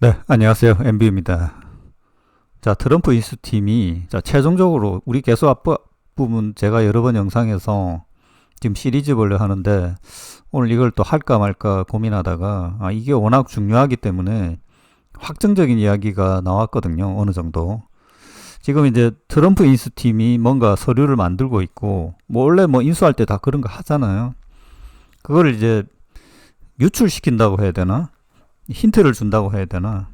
네, 안녕하세요. MB입니다. 자, 트럼프 인수팀이 최종적으로 우리 개수 앞부분 제가 여러 번 영상에서 지금 시리즈별로 하는데 오늘 이걸 또 할까 말까 고민하다가 이게 워낙 중요하기 때문에 확정적인 이야기가 나왔거든요. 어느 정도. 지금 이제 트럼프 인수팀이 뭔가 서류를 만들고 있고 원래 인수할 때 다 그런 거 하잖아요. 그걸 이제 유출시킨다고 해야 되나? 힌트를 준다고 해야 되나?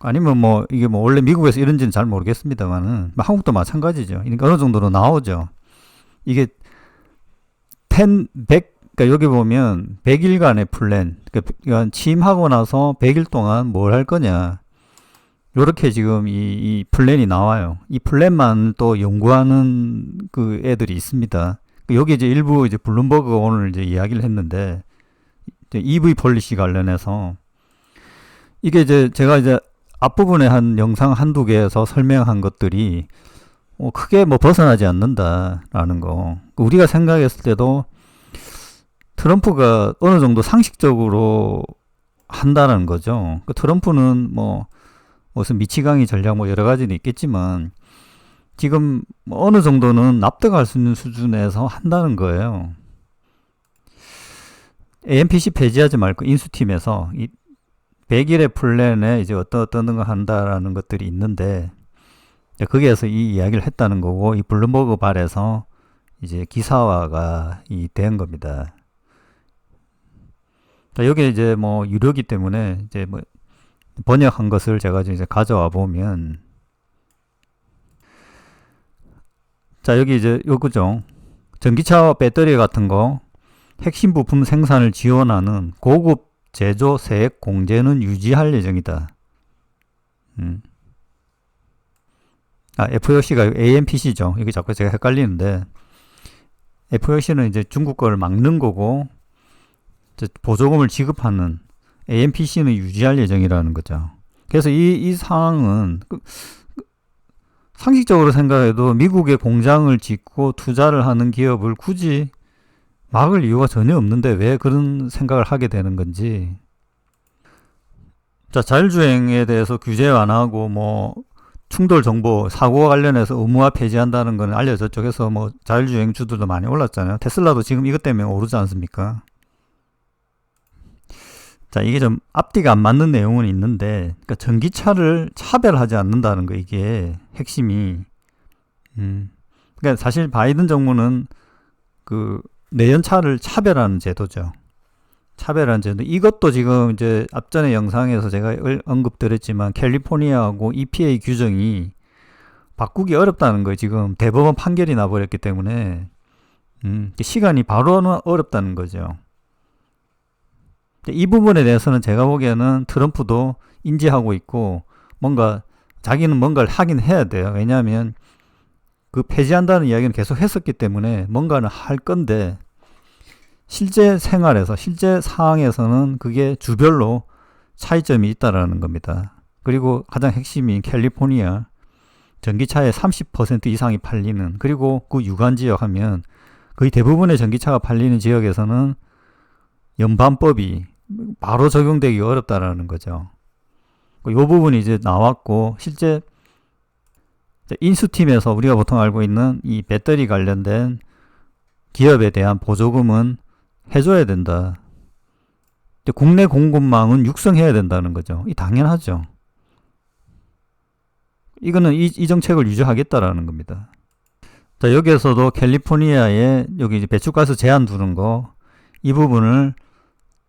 아니면 이게 원래 미국에서 이런지는 잘 모르겠습니다만은 한국도 마찬가지죠. 그러니까 어느 정도로 나오죠. 이게 100, 그러니까 여기 보면 100일간의 플랜, 그러니까 취임하고 나서 100일 동안 뭘 할 거냐. 요렇게 지금 이 플랜이 나와요. 이 플랜만 또 연구하는 그 애들이 있습니다. 여기 이제 일부 이제 블룸버그가 오늘 이제 이야기를 했는데 EV 폴리시 관련해서 이게 이제 제가 이제 앞부분에 한 영상 한두 개에서 설명한 것들이 크게 벗어나지 않는다라는 거. 우리가 생각했을 때도 트럼프가 어느 정도 상식적으로 한다는 거죠. 트럼프는 무슨 미치광이 전략 여러 가지는 있겠지만 지금 어느 정도는 납득할 수 있는 수준에서 한다는 거예요. AMPC 폐지하지 말고 인수팀에서 이 100일의 플랜에 이제 어떤 거 한다라는 것들이 있는데 거기에서 이 이야기를 했다는 거고 이 블룸버그 발에서 이제 기사화가 된 겁니다. 여기 이제 유료기 때문에 이제 번역한 것을 제가 이제 가져와 보면 자 여기 이제 요거죠. 전기차 배터리 같은 거 핵심 부품 생산을 지원하는 고급 제조 세액 공제는 유지할 예정이다. FOC가 AMPC죠. 이게 자꾸 제가 헷갈리는데 FOC는 이제 중국 거를 막는 거고 보조금을 지급하는 AMPC는 유지할 예정이라는 거죠. 그래서 이 상황은 상식적으로 생각해도 미국에 공장을 짓고 투자를 하는 기업을 굳이 막을 이유가 전혀 없는데 왜 그런 생각을 하게 되는 건지. 자, 자율주행에 대해서 규제 완화하고 충돌 정보 사고와 관련해서 의무화 폐지한다는 건 알려졌죠. 그래서 자율주행 주들도 많이 올랐잖아요. 테슬라도 지금 이것 때문에 오르지 않습니까? 자, 이게 좀 앞뒤가 안 맞는 내용은 있는데, 그러니까 전기차를 차별하지 않는다는 거, 이게 핵심이. 그러니까 사실 바이든 정부는 내연차를 차별하는 제도죠. 차별하는 제도. 이것도 지금 이제 앞전에 영상에서 제가 언급드렸지만 캘리포니아하고 EPA 규정이 바꾸기 어렵다는 거예요. 지금 대법원 판결이 나버렸기 때문에 시간이 바로는 어렵다는 거죠. 이 부분에 대해서는 제가 보기에는 트럼프도 인지하고 있고 자기는 뭔가를 하긴 해야 돼요. 왜냐하면 폐지한다는 이야기는 계속 했었기 때문에 뭔가는 할 건데 실제 생활에서 실제 상황에서는 그게 주별로 차이점이 있다라는 겁니다. 그리고 가장 핵심인 캘리포니아 전기차의 30% 이상이 팔리는 그리고 그 유관 지역 하면 거의 대부분의 전기차가 팔리는 지역에서는 연반법이 바로 적용되기 어렵다라는 거죠. 이 부분이 이제 나왔고 실제 인수팀에서 우리가 보통 알고 있는 이 배터리 관련된 기업에 대한 보조금은 해줘야 된다. 국내 공급망은 육성해야 된다는 거죠. 이 당연하죠. 이거는 이 정책을 유지하겠다라는 겁니다. 자, 여기에서도 캘리포니아에 여기 이제 배출가스 제한 두는 거, 이 부분을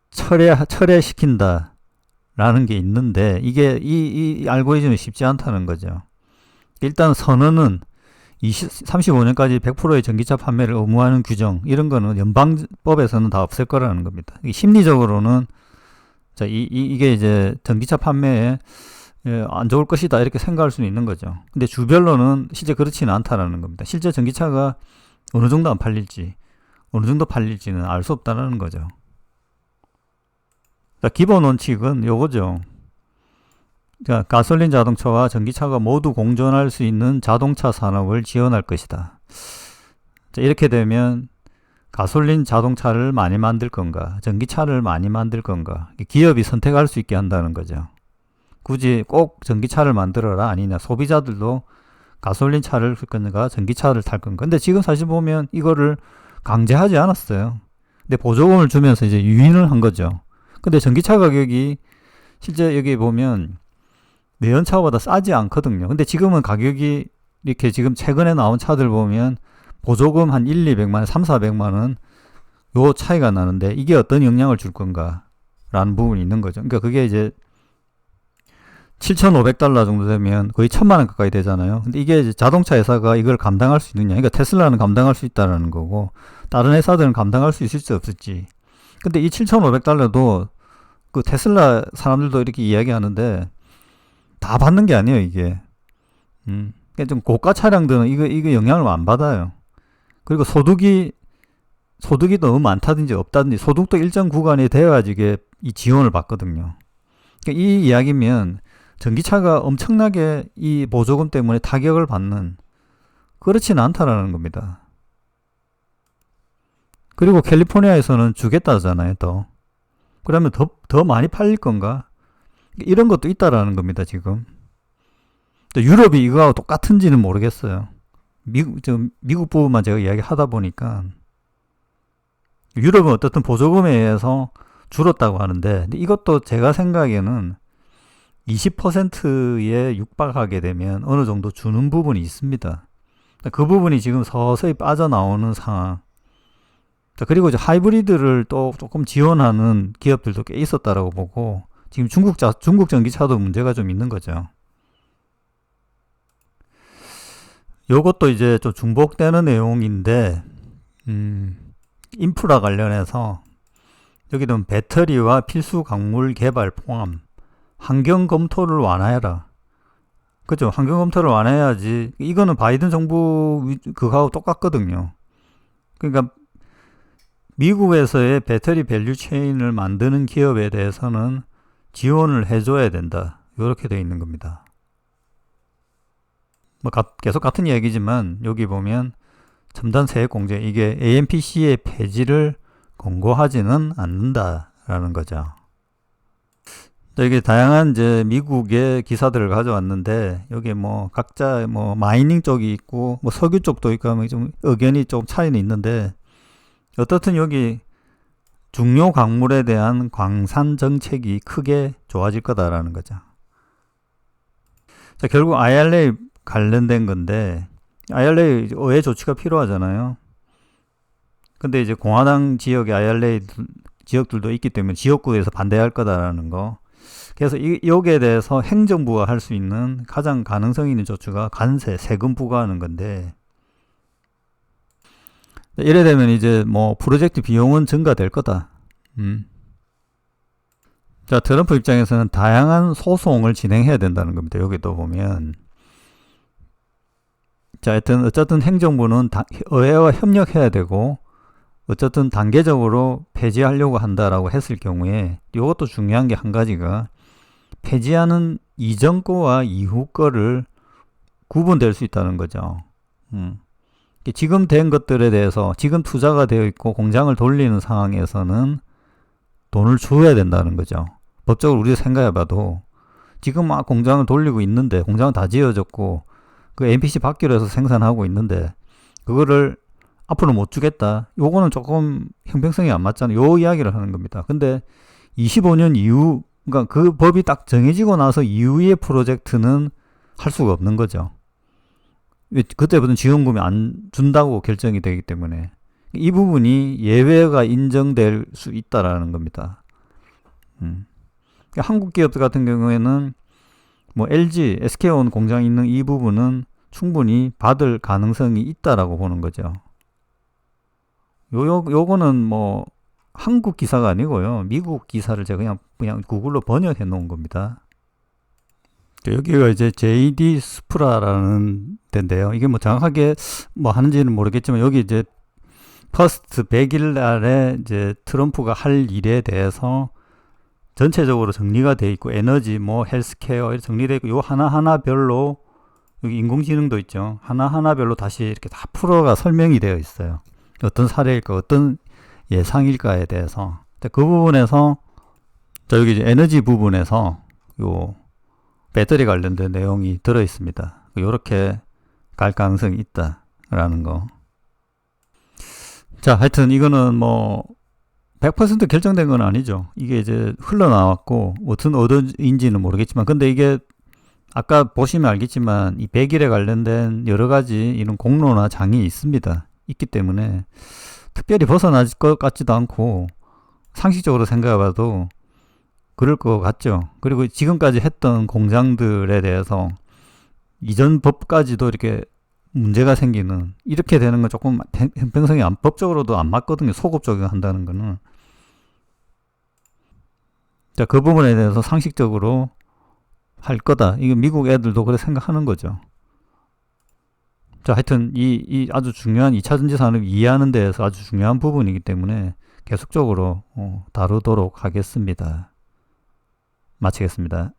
철회시킨다라는 게 있는데 이게 이 알고리즘이 쉽지 않다는 거죠. 일단 선언은 35년까지 100%의 전기차 판매를 의무화하는 규정 이런 거는 연방법에서는 다 없앨 거라는 겁니다. 심리적으로는 이게 이제 전기차 판매에 안 좋을 것이다 이렇게 생각할 수는 있는 거죠. 근데 주별로는 실제 그렇지는 않다라는 겁니다. 실제 전기차가 어느 정도 안 팔릴지 어느 정도 팔릴지는 알 수 없다는 거죠. 자, 기본 원칙은 요거죠. 자, 가솔린 자동차와 전기차가 모두 공존할 수 있는 자동차 산업을 지원할 것이다. 자, 이렇게 되면 가솔린 자동차를 많이 만들 건가, 전기차를 많이 만들 건가, 기업이 선택할 수 있게 한다는 거죠. 굳이 꼭 전기차를 만들어라 아니냐, 소비자들도 가솔린 차를 쓸 건가 전기차를 탈 건가. 근데 지금 사실 보면 이거를 강제하지 않았어요. 근데 보조금을 주면서 이제 유인을 한 거죠. 근데 전기차 가격이 실제 여기 보면 내연차보다 싸지 않거든요. 근데 지금은 가격이 이렇게 지금 최근에 나온 차들 보면 보조금 한 1, 200만 원, 3, 400만 원 요 차이가 나는데 이게 어떤 영향을 줄 건가 라는 부분이 있는 거죠. 그러니까 그게 이제 7,500달러 정도 되면 거의 1,000만 원 가까이 되잖아요. 근데 이게 이제 자동차 회사가 이걸 감당할 수 있느냐. 그러니까 테슬라는 감당할 수 있다라는 거고 다른 회사들은 감당할 수 있을지 없을지. 근데 이 7,500달러도 그 테슬라 사람들도 이렇게 이야기하는데 다 받는 게 아니에요, 이게. 그러니까 좀 고가 차량들은 이거 영향을 안 받아요. 그리고 소득이 너무 많다든지 없다든지 소득도 일정 구간이 되어야지 이게 이 지원을 받거든요. 그러니까 이 이야기면 전기차가 엄청나게 이 보조금 때문에 타격을 받는, 그렇지는 않다라는 겁니다. 그리고 캘리포니아에서는 주겠다잖아요, 또. 그러면 더 많이 팔릴 건가? 이런 것도 있다라는 겁니다, 지금. 유럽이 이거하고 똑같은지는 모르겠어요. 미국 부분만 제가 이야기 하다 보니까. 유럽은 어떻든 보조금에 의해서 줄었다고 하는데, 이것도 제가 생각에는 20%에 육박하게 되면 어느 정도 주는 부분이 있습니다. 그 부분이 지금 서서히 빠져나오는 상황. 그리고 이제 하이브리드를 또 조금 지원하는 기업들도 꽤 있었다라고 보고, 지금 중국 전기차도 문제가 좀 있는 거죠. 요것도 이제 좀 중복되는 내용인데, 인프라 관련해서 여기는 배터리와 필수 광물 개발 포함, 환경 검토를 완화해라. 그죠? 환경 검토를 완화해야지. 이거는 바이든 정부 그거하고 똑같거든요. 그러니까 미국에서의 배터리 밸류 체인을 만드는 기업에 대해서는 지원을 해줘야 된다. 이렇게 되어 있는 겁니다. 계속 같은 이야기지만 여기 보면 첨단 세액 공제, 이게 AMPC의 폐지를 권고하지는 않는다라는 거죠. 이게 다양한 이제 미국의 기사들을 가져왔는데, 여기 뭐 각자 뭐 마이닝 쪽이 있고 뭐 석유 쪽도 있고 하면 좀 의견이 좀 차이는 있는데, 어떻든 여기 중요 광물에 대한 광산 정책이 크게 좋아질 거다라는 거죠. 자, 결국 IRA 관련된 건데, IRA 의회 조치가 필요하잖아요. 근데 이제 공화당 지역의 IRA 지역들도 있기 때문에 지역구에서 반대할 거다라는 거. 그래서 여기에 대해서 행정부가 할 수 있는 가장 가능성 있는 조치가 관세, 세금 부과하는 건데, 이래 되면 이제 뭐 프로젝트 비용은 증가될 거다. 자, 트럼프 입장에서는 다양한 소송을 진행해야 된다는 겁니다. 여기도 보면. 자, 하여튼 어쨌든 행정부는 의회와 협력해야 되고, 어쨌든 단계적으로 폐지하려고 한다라고 했을 경우에 이것도 중요한 게 한 가지가, 폐지하는 이전 거와 이후 거를 구분될 수 있다는 거죠. 지금 된 것들에 대해서 지금 투자가 되어 있고 공장을 돌리는 상황에서는 돈을 줘야 된다는 거죠. 법적으로 우리가 생각해봐도 지금 막 공장을 돌리고 있는데, 공장은 다 지어졌고 그 NPC 받기로 해서 생산하고 있는데 그거를 앞으로 못 주겠다. 요거는 조금 형평성이 안 맞잖아요. 요 이야기를 하는 겁니다. 근데 25년 이후, 그러니까 그 법이 딱 정해지고 나서 이후의 프로젝트는 할 수가 없는 거죠. 그때부터는 지원금이 안 준다고 결정이 되기 때문에 이 부분이 예외가 인정될 수 있다라는 겁니다. 한국 기업들 같은 경우에는 뭐 LG, SK온 공장이 있는 이 부분은 충분히 받을 가능성이 있다라고 보는 거죠. 요거는 뭐 한국 기사가 아니고요. 미국 기사를 제가 그냥 구글로 번역해 놓은 겁니다. 여기가 이제 JD 스프라라는 데인데요. 이게 뭐 정확하게 뭐 하는지는 모르겠지만, 여기 이제 퍼스트 100일 날에 이제 트럼프가 할 일에 대해서 전체적으로 정리가 돼 있고, 에너지, 뭐 헬스케어 이렇게 정리되어 있고, 요 하나하나별로, 여기 인공지능도 있죠. 하나하나별로 다시 이렇게 다 풀어가 설명이 되어 있어요. 어떤 사례일까, 어떤 예상일까에 대해서. 그 부분에서, 자, 여기 이제 에너지 부분에서 요 배터리 관련된 내용이 들어 있습니다. 이렇게 갈 가능성이 있다라는 거. 자, 하여튼 이거는 뭐 100% 결정된 건 아니죠. 이게 이제 흘러나왔고 어떤 어딘지는 모르겠지만, 근데 이게 아까 보시면 알겠지만 이 100일에 관련된 여러 가지 이런 공로나 장이 있기 때문에 특별히 벗어날 것 같지도 않고, 상식적으로 생각해봐도 그럴 것 같죠. 그리고 지금까지 했던 공장들에 대해서 이전 법까지도 이렇게 문제가 생기는, 이렇게 되는 건 조금 형평성이 법적으로도 안 맞거든요. 소급 적용한다는 거는. 자, 그 부분에 대해서 상식적으로 할 거다. 이거 미국 애들도 그렇게 생각하는 거죠. 자, 하여튼 이 아주 중요한 2차 전지 산업 이해하는 데에서 아주 중요한 부분이기 때문에 계속적으로 다루도록 하겠습니다. 마치겠습니다.